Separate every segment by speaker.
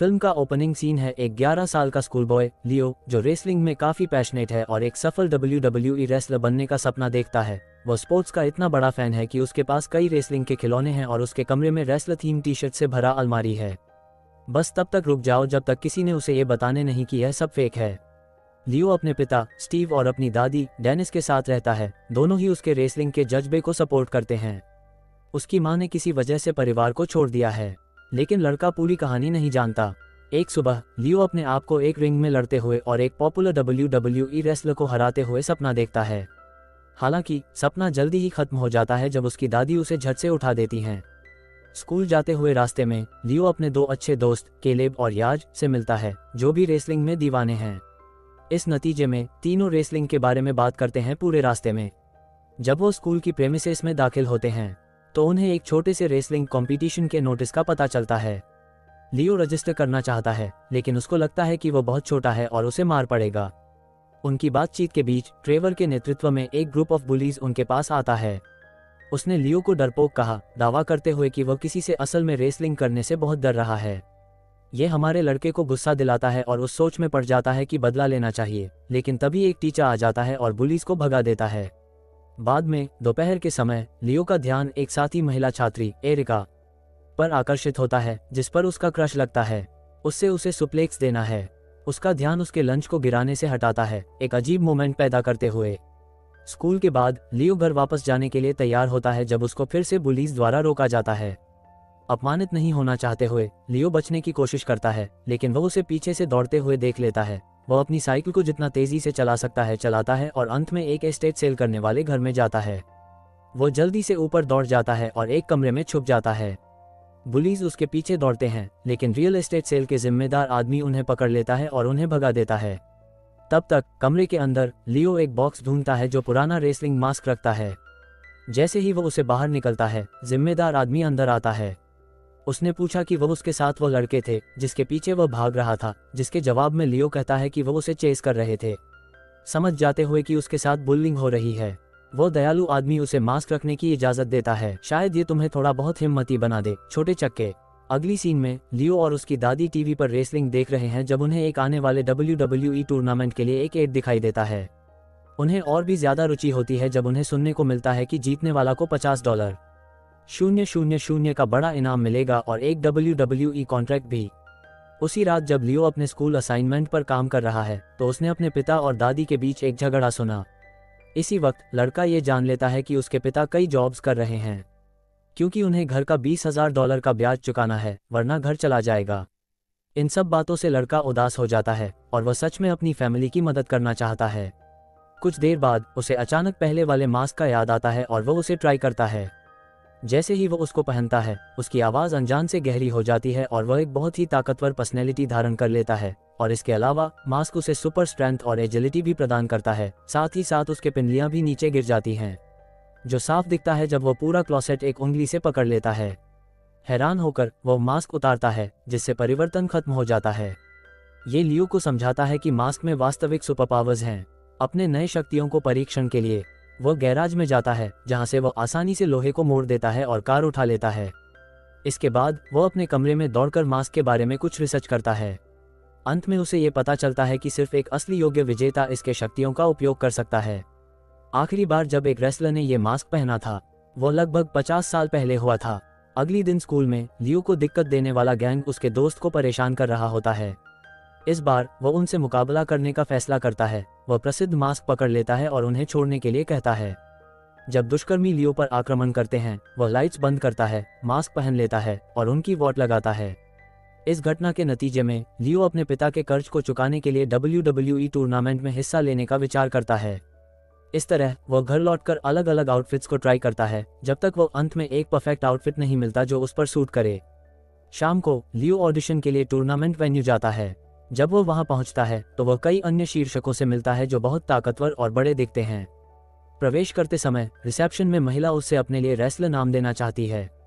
Speaker 1: Film का opening scene है एक 11 साल का स्कूल बॉय लियो, जो रेसलिंग में काफी पैशनेट है और एक सफल WWE रेसलर बनने का सपना देखता है। वो स्पोर्ट्स का इतना बड़ा फैन है कि उसके पास कई रेसलिंग के खिलौने हैं और उसके कमरे में रेसलर थीम टी शर्ट से भरा अलमारी है। बस तब तक रुक जाओ जब तक किसी ने उसे ये बताने नहीं कि यह सब फेक है। लियो अपने पिता स्टीव और अपनी दादी डेनिस के साथ रहता है। दोनों ही उसके रेसलिंग के जज्बे को सपोर्ट करते हैं। उसकी मां ने किसी वजह से परिवार को छोड़ दिया है, लेकिन लड़का पूरी कहानी नहीं जानता। एक सुबह लियो अपने आप को एक रिंग में लड़ते हुए और एक पॉपुलर WWE रेसलर को हराते हुए सपना देखता है। हालांकि सपना जल्दी ही खत्म हो जाता है जब उसकी दादी उसे झट से उठा देती हैं। स्कूल जाते हुए रास्ते में लियो अपने दो अच्छे दोस्त केलेब और याज से मिलता है, जो भी रेसलिंग में दीवाने हैं। इस नतीजे में तीनों रेसलिंग के बारे में बात करते हैं पूरे रास्ते में। जब वो स्कूल की प्रेमिसेस में दाखिल होते हैं तो उन्हें एक छोटे से रेसलिंग कंपटीशन के नोटिस का पता चलता है। लियो रजिस्टर करना चाहता है, लेकिन उसको लगता है कि वो बहुत छोटा है और उसे मार पड़ेगा। उनकी बातचीत के बीच ट्रेवर के नेतृत्व में एक ग्रुप ऑफ बुलीज उनके पास आता है। उसने लियो को डरपोक कहा, दावा करते हुए कि वह किसी से असल में रेसलिंग करने से बहुत डर रहा है। ये हमारे लड़के को गुस्सा दिलाता है और उस सोच में पड़ जाता है कि बदला लेना चाहिए, लेकिन तभी एक टीचर आ जाता है और बुलीज को भगा देता है। बाद में दोपहर के समय लियो का ध्यान एक साथी महिला छात्री एरिका पर आकर्षित होता है, जिस पर उसका क्रश लगता है। उससे उसे सुप्लेक्स देना है। उसका ध्यान उसके लंच को गिराने से हटाता है, एक अजीब मोमेंट पैदा करते हुए। स्कूल के बाद लियो घर वापस जाने के लिए तैयार होता है जब उसको फिर से बुलीज द्वारा रोका जाता है। अपमानित नहीं होना चाहते हुए लियो बचने की कोशिश करता है, लेकिन वह उसे पीछे से दौड़ते हुए देख लेता है। वह अपनी साइकिल को जितना तेजी से चला सकता है चलाता है और अंत में एक एस्टेट सेल करने वाले घर में जाता है। वो जल्दी से ऊपर दौड़ जाता है और एक कमरे में छुप जाता है। बुलीज उसके पीछे दौड़ते हैं, लेकिन रियल एस्टेट सेल के जिम्मेदार आदमी उन्हें पकड़ लेता है और उन्हें भगा देता है। तब तक कमरे के अंदर लियो एक बॉक्स ढूंढता है जो पुराना रेसलिंग मास्क रखता है। जैसे ही वो उसे बाहर निकलता है, जिम्मेदार आदमी अंदर आता है। उसने पूछा कि वह उसके साथ वो लड़के थे जिसके पीछे वह भाग रहा था, जिसके जवाब में लियो कहता है कि वह उसे चेस कर रहे थे। समझ जाते हुए कि उसके साथ बुलिंग हो रही है, वो दयालु आदमी उसे मास्क रखने की इजाजत देता है। शायद ये तुम्हें थोड़ा बहुत हिम्मती बना दे, छोटे चक्के। अगली सीन में लियो और उसकी दादी टीवी पर रेसलिंग देख रहे हैं जब उन्हें एक आने वाले WWE टूर्नामेंट के लिए एक एड दिखाई देता है। उन्हें और भी ज्यादा रुचि होती है जब उन्हें सुनने को मिलता है कि जीतने वाला को $50,000 का बड़ा इनाम मिलेगा और एक WWE कॉन्ट्रैक्ट भी। उसी रात जब लियो अपने स्कूल असाइनमेंट पर काम कर रहा है तो उसने अपने पिता और दादी के बीच एक झगड़ा सुना। इसी वक्त लड़का ये जान लेता है कि उसके पिता कई जॉब्स कर रहे हैं, क्योंकि उन्हें घर का $20,000 का ब्याज चुकाना है, वरना घर चला जाएगा। इन सब बातों से लड़का उदास हो जाता है और वह सच में अपनी फैमिली की मदद करना चाहता है। कुछ देर बाद उसे अचानक पहले वाले मास्क का याद आता है और वह उसे ट्राई करता है। जैसे ही वह उसको पहनता है, उसकी आवाज़ अनजान से गहरी हो जाती है और वह एक बहुत ही ताकतवर पर्सनैलिटी धारण कर लेता है। और इसके अलावा मास्क उसे सुपर स्ट्रेंथ और एजिलिटी भी प्रदान करता है। साथ ही साथ उसके पिंडलियां भी नीचे गिर जाती हैं, जो साफ दिखता है जब वह पूरा क्लॉसेट एक उंगली से पकड़ लेता है। हैरान होकर वह मास्क उतारता है, जिससे परिवर्तन खत्म हो जाता है। ये लियो को समझाता है कि मास्क में वास्तविक सुपर पावर्स हैं। अपने नए शक्तियों को परीक्षण के लिए वह गैराज में जाता है, जहां से वह आसानी से लोहे को मोड़ देता है और कार उठा लेता है। इसके बाद वह अपने कमरे में दौड़कर मास्क के बारे में कुछ रिसर्च करता है। अंत में उसे ये पता चलता है कि सिर्फ एक असली योग्य विजेता इसके शक्तियों का उपयोग कर सकता है। आखिरी बार जब एक रेसलर ने ये मास्क पहना था, वो लगभग 50 साल पहले हुआ था। अगली दिन स्कूल में लियो को दिक्कत देने वाला गैंग उसके दोस्त को परेशान कर रहा होता है। इस बार वह उनसे मुकाबला करने का फैसला करता है। वह प्रसिद्ध मास्क पकड़ लेता है और उन्हें छोड़ने के लिए कहता है। जब दुष्कर्मी लियो पर आक्रमण करते हैं, वह लाइट्स बंद करता है, मास्क पहन लेता है और उनकी वॉट लगाता है। इस घटना के नतीजे में लियो अपने पिता के कर्ज को चुकाने के लिए WWE टूर्नामेंट में हिस्सा लेने का विचार करता है। इस तरह वह घर लौटकर अलग अलग आउटफिट्स को ट्राई करता है, जब तक वह अंत में एक परफेक्ट आउटफिट नहीं मिलता जो उस पर सूट करे। शाम को लियो ऑडिशन के लिए टूर्नामेंट वेन्यू जाता है। जब वह वहां पहुंचता है तो वह कई अन्य शीर्षकों से मिलता है जो बहुत ताकतवर और बड़े दिखते हैं। प्रवेश करते समय रिसेप्शन में महिला उससे अपने लिए रेसलर नाम देना चाहती है।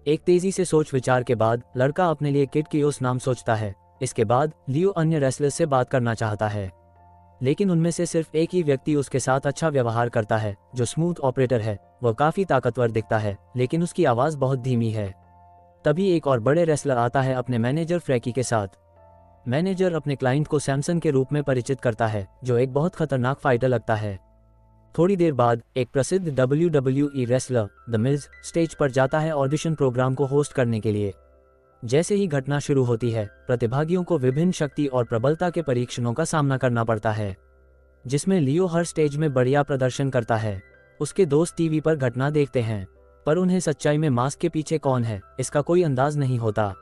Speaker 1: एक तेजी से सोच विचार के बाद लड़का अपने लिए किड कियोस नाम सोचता है। इसके बाद लियो अन्य रेसलर्स से बात करना चाहता है, लेकिन उनमें से सिर्फ एक ही व्यक्ति उसके साथ अच्छा व्यवहार करता है, जो स्मूथ ऑपरेटर है। वह काफी ताकतवर दिखता है, लेकिन उसकी आवाज बहुत धीमी है। तभी एक और बड़े रेसलर आता है अपने मैनेजर फ्रैकी के साथ। मैनेजर अपने क्लाइंट को सैमसन के रूप में परिचित करता है, जो एक बहुत खतरनाक फाइटर लगता है। थोड़ी देर बाद एक प्रसिद्ध WWE wrestler the Miz stage पर जाता है ऑडिशन प्रोग्राम को होस्ट करने के लिए। जैसे ही घटना शुरू होती है, प्रतिभागियों को विभिन्न शक्ति और प्रबलता के परीक्षणों का सामना करना पड़ता है, जिसमें लियो हर स्टेज में बढ़िया प्रदर्शन करता है। उसके दोस्त टीवी पर घटना देखते हैं, पर उन्हें सच्चाई में मास्क के पीछे कौन है इसका कोई अंदाज नहीं होता।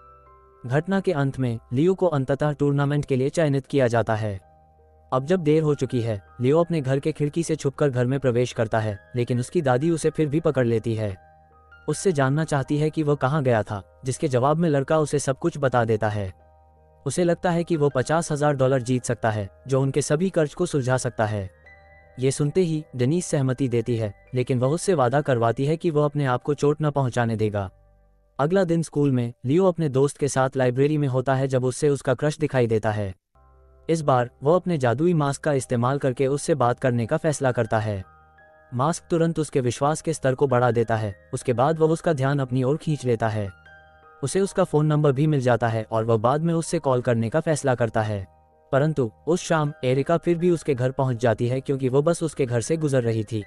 Speaker 1: घटना के अंत में लियो को अंततः टूर्नामेंट के लिए चयनित किया जाता है। अब जब देर हो चुकी है, लियो अपने घर के खिड़की से छुपकर घर में प्रवेश करता है, लेकिन उसकी दादी उसे फिर भी पकड़ लेती है। उससे जानना चाहती है कि वह कहाँ गया था, जिसके जवाब में लड़का उसे सब कुछ बता देता है। उसे लगता है कि वो $50,000 जीत सकता है, जो उनके सभी कर्ज को सुलझा सकता है। ये सुनते ही डेनिस सहमति देती है, लेकिन वह उससे वादा करवाती है कि वह अपने आप को चोट न पहुंचाने देगा। अगला दिन स्कूल में लियो अपने दोस्त के साथ लाइब्रेरी में होता है जब उससे उसका क्रश दिखाई देता है। इस बार वह अपने जादुई मास्क का इस्तेमाल करके उससे बात करने का फैसला करता है। मास्क तुरंत उसके विश्वास के स्तर को बढ़ा देता है। उसके बाद वह उसका ध्यान अपनी ओर खींच लेता है। उसे उसका फ़ोन नंबर भी मिल जाता है और वह बाद में उससे कॉल करने का फैसला करता है। परंतु उस शाम एरिका फिर भी उसके घर पहुंच जाती है, क्योंकि वो बस उसके घर से गुजर रही थी।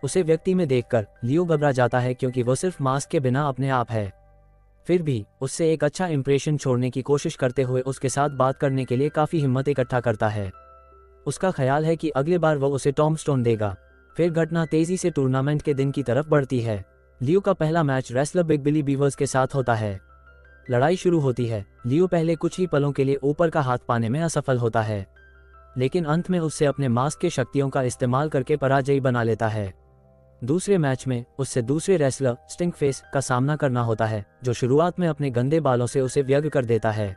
Speaker 1: उसे व्यक्ति में देखकर लियो घबरा जाता है, क्योंकि वो सिर्फ मास्क के बिना अपने आप है। फिर भी उससे एक अच्छा इंप्रेशन छोड़ने की कोशिश करते हुए उसके साथ बात करने के लिए काफ़ी हिम्मत इकट्ठा करता है। उसका ख्याल है कि अगली बार वह उसे टॉम स्टोन देगा। फिर घटना तेजी से टूर्नामेंट के दिन की तरफ बढ़ती है। लियो का पहला मैच रेसलर बिग बिली बीवर्स के साथ होता है। लड़ाई शुरू होती है। लियो पहले कुछ ही पलों के लिए ऊपर का हाथ पाने में असफल होता है, लेकिन अंत में उससे अपने मास्क के शक्तियों का इस्तेमाल करके पराजयी बना लेता है। दूसरे मैच में उससे दूसरे रेसलर स्टिंग फेस का सामना करना होता है, जो शुरुआत में अपने गंदे बालों से उसे व्यग्र कर देता है।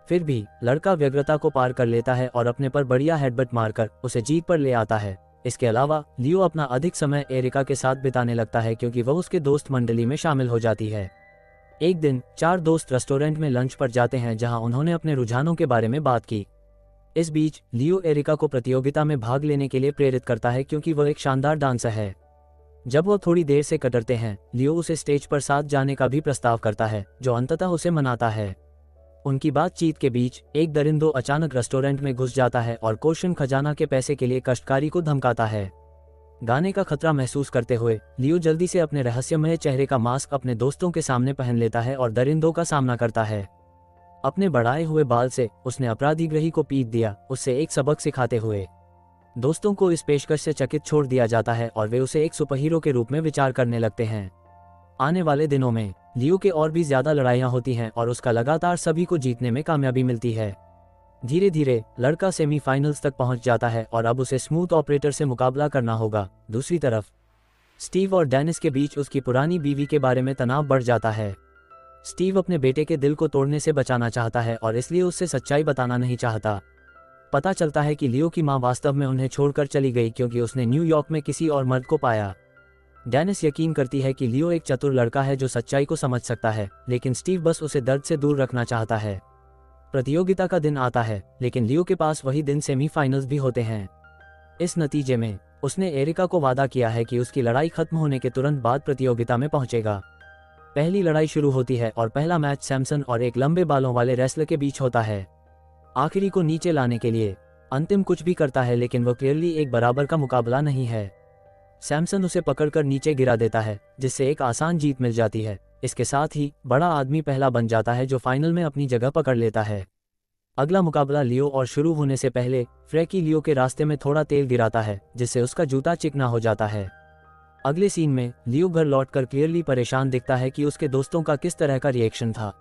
Speaker 1: फिर भी लड़का व्यग्रता को पार कर लेता है और अपने पर बढ़िया हेडबट मारकर उसे जीत पर ले आता है। इसके अलावा लियो अपना अधिक समय एरिका के साथ बिताने लगता है, क्योंकि वह उसके दोस्त मंडली में शामिल हो जाती है। एक दिन 4 दोस्त रेस्टोरेंट में लंच पर जाते हैं, जहां उन्होंने अपने रुझानों के बारे में बात की। इस बीच लियो एरिका को प्रतियोगिता में भाग लेने के लिए प्रेरित करता है, क्योंकि वह एक शानदार डांसर है। जब वो थोड़ी देर से कतरते हैं, लियो उसे स्टेज पर साथ जाने का भी प्रस्ताव करता है, जो अंततः उसे मनाता है। उनकी बातचीत के बीच एक दरिंदो अचानक रेस्टोरेंट में घुस जाता है और कोशन खजाना के पैसे के लिए कष्टकारी को धमकाता है। गाने का खतरा महसूस करते हुए लियो जल्दी से अपने रहस्यमय चेहरे का मास्क अपने दोस्तों के सामने पहन लेता है और दरिंदों का सामना करता है। अपने बढ़ाए हुए बाल से उसने अपराधीग्रही को पीट दिया, उससे एक सबक सिखाते हुए। दोस्तों को इस पेशकश से चकित छोड़ दिया जाता है और वे उसे एक सुपरहीरो के रूप में विचार करने लगते हैं। आने वाले दिनों में लियो के और भी ज्यादा लड़ाइयाँ होती हैं और उसका लगातार सभी को जीतने में कामयाबी मिलती है। धीरे धीरे लड़का सेमीफाइनल्स तक पहुंच जाता है और अब उसे स्मूथ ऑपरेटर से मुकाबला करना होगा। दूसरी तरफ स्टीव और डेनिस के बीच उसकी पुरानी बीवी के बारे में तनाव बढ़ जाता है। स्टीव अपने बेटे के दिल को तोड़ने से बचाना चाहता है और इसलिए उससे सच्चाई बताना नहीं चाहता। पता चलता है कि लियो की मां वास्तव में उन्हें छोड़कर चली गई, क्योंकि उसने न्यूयॉर्क में किसी और मर्द को पाया। डेनिस यकीन करती है कि लियो एक चतुर लड़का है जो सच्चाई को समझ सकता है, लेकिन स्टीव बस उसे दर्द से दूर रखना चाहता है। प्रतियोगिता का दिन आता है, लेकिन लियो के पास वही दिन सेमीफाइनल्स भी होते हैं। इस नतीजे में उसने एरिका को वादा किया है कि उसकी लड़ाई खत्म होने के तुरंत बाद प्रतियोगिता में पहुंचेगा। पहली लड़ाई शुरू होती है और पहला मैच सैमसन और एक लंबे बालों वाले रेसलर के बीच होता है। आखिरी को नीचे लाने के लिए अंतिम कुछ भी करता है, लेकिन वह क्लियरली एक बराबर का मुकाबला नहीं है। सैमसन उसे पकड़कर नीचे गिरा देता है, जिससे एक आसान जीत मिल जाती है। इसके साथ ही बड़ा आदमी पहला बन जाता है, जो फाइनल में अपनी जगह पकड़ लेता है। अगला मुकाबला लियो और शुरू होने से पहले फ्रैकी लियो के रास्ते में थोड़ा तेल गिराता है, जिससे उसका जूता चिकना हो जाता है। अगले सीन में लियो घर लौटकर क्लियरली परेशान दिखता है कि उसके दोस्तों का किस तरह का रिएक्शन था।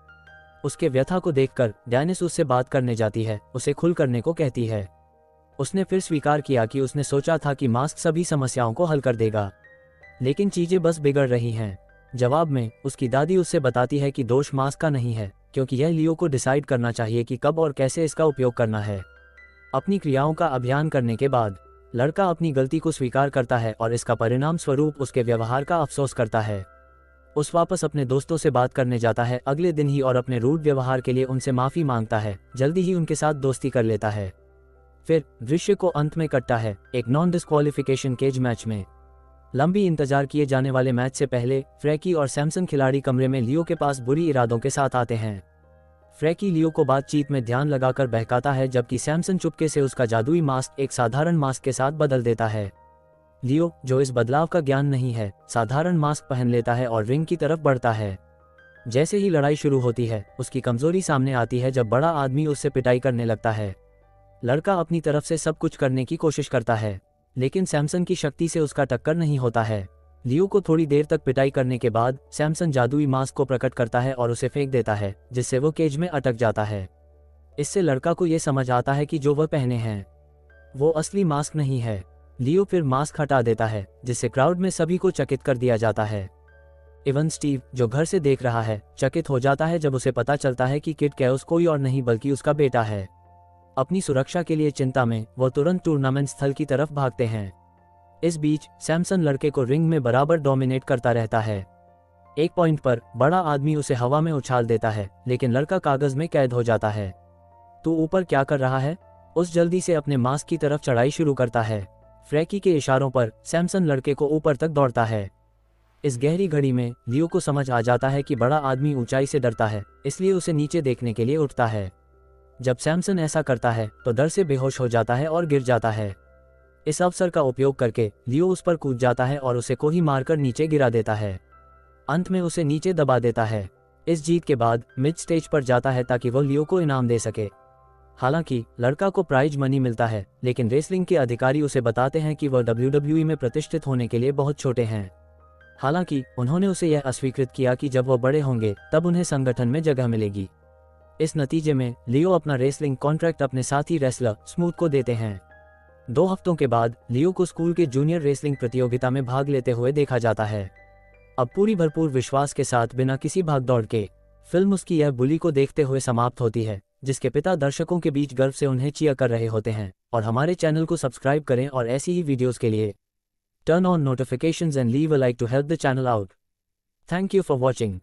Speaker 1: उसके व्यथा को देखकर डेनिस उससे बात करने जाती है, उसे खुल करने को कहती है। उसने फिर स्वीकार किया कि उसने सोचा था कि मास्क सभी समस्याओं को हल कर देगा, लेकिन चीजें बस बिगड़ रही हैं। जवाब में उसकी दादी उससे बताती है कि दोष मास्क का नहीं है, क्योंकि यह लियो को डिसाइड करना चाहिए कि कब और कैसे इसका उपयोग करना है। अपनी क्रियाओं का अभियान करने के बाद लड़का अपनी गलती को स्वीकार करता है और इसका परिणाम स्वरूप उसके व्यवहार का अफसोस करता है। उस वापस अपने दोस्तों से बात करने जाता है अगले दिन ही और अपने रूड व्यवहार के लिए उनसे माफी मांगता है। जल्दी ही उनके साथ दोस्ती कर लेता है। फिर दृश्य को अंत में कटता है एक नॉन डिस्क्वालिफिकेशन केज मैच में। लंबी इंतजार किए जाने वाले मैच से पहले फ्रैकी और सैमसन खिलाड़ी कमरे में लियो के पास बुरी इरादों के साथ आते हैं। फ्रैकी लियो को बातचीत में ध्यान लगाकर बहकाता है, जबकि सैमसन चुपके से उसका जादुई मास्क एक साधारण मास्क के साथ बदल देता है। लियो, जो इस बदलाव का ज्ञान नहीं है, साधारण मास्क पहन लेता है और रिंग की तरफ बढ़ता है। जैसे ही लड़ाई शुरू होती है, उसकी कमजोरी सामने आती है जब बड़ा आदमी उससे पिटाई करने लगता है। लड़का अपनी तरफ से सब कुछ करने की कोशिश करता है, लेकिन सैमसन की शक्ति से उसका टक्कर नहीं होता है। लियो को थोड़ी देर तक पिटाई करने के बाद सैमसन जादुई मास्क को प्रकट करता है और उसे फेंक देता है, जिससे वो केज में अटक जाता है। इससे लड़का को यह समझ आता है कि जो वह पहने हैं वो असली मास्क नहीं है। लियो फिर मास्क हटा देता है, जिससे क्राउड में सभी को चकित कर दिया जाता है। इवन स्टीव, जो घर से देख रहा है, चकित हो जाता है जब उसे पता चलता है कि किड कैओस कोई और नहीं बल्कि उसका बेटा है। अपनी सुरक्षा के लिए चिंता में वो तुरंत टूर्नामेंट स्थल की तरफ भागते हैं। इस बीच सैमसन लड़के को रिंग में बराबर डोमिनेट करता रहता है। एक पॉइंट पर बड़ा आदमी उसे हवा में उछाल देता है, लेकिन लड़का कागज में कैद हो जाता है। तू ऊपर क्या कर रहा है? उस जल्दी से अपने मास्क की तरफ चढ़ाई शुरू करता है। फ्रैकी के इशारों पर सैमसन लड़के को ऊपर तक दौड़ता है। इस गहरी घड़ी में लियो को समझ आ जाता है कि बड़ा आदमी ऊंचाई से डरता है, इसलिए उसे नीचे देखने के लिए उठता है। जब सैमसन ऐसा करता है तो डर से बेहोश हो जाता है और गिर जाता है। इस अवसर का उपयोग करके लियो उस पर कूद जाता है और उसे कोही मारकर नीचे गिरा देता है। अंत में उसे नीचे दबा देता है। इस जीत के बाद मिड स्टेज पर जाता है ताकि वो लियो को इनाम दे सके। हालांकि लड़का को प्राइज मनी मिलता है, लेकिन रेसलिंग के अधिकारी उसे बताते हैं कि वह WWE में प्रतिष्ठित होने के लिए बहुत छोटे हैं। हालांकि उन्होंने उसे यह अस्वीकृत किया कि जब वह बड़े होंगे तब उन्हें संगठन में जगह मिलेगी। इस नतीजे में लियो अपना रेसलिंग कॉन्ट्रैक्ट अपने साथी रेसलर स्मूथ को देते हैं। 2 हफ्तों के बाद लियो को स्कूल के जूनियर रेसलिंग प्रतियोगिता में भाग लेते हुए देखा जाता है। अब पूरी भरपूर विश्वास के साथ, बिना किसी भागदौड़ के, फिल्म उसकी यह बुली को देखते हुए समाप्त होती है, जिसके पिता दर्शकों के बीच गर्व से उन्हें चीयर कर रहे होते हैं। और हमारे चैनल को सब्सक्राइब करें और ऐसी ही वीडियोस के लिए turn on notifications and leave a like to help the channel out. Thank you for watching.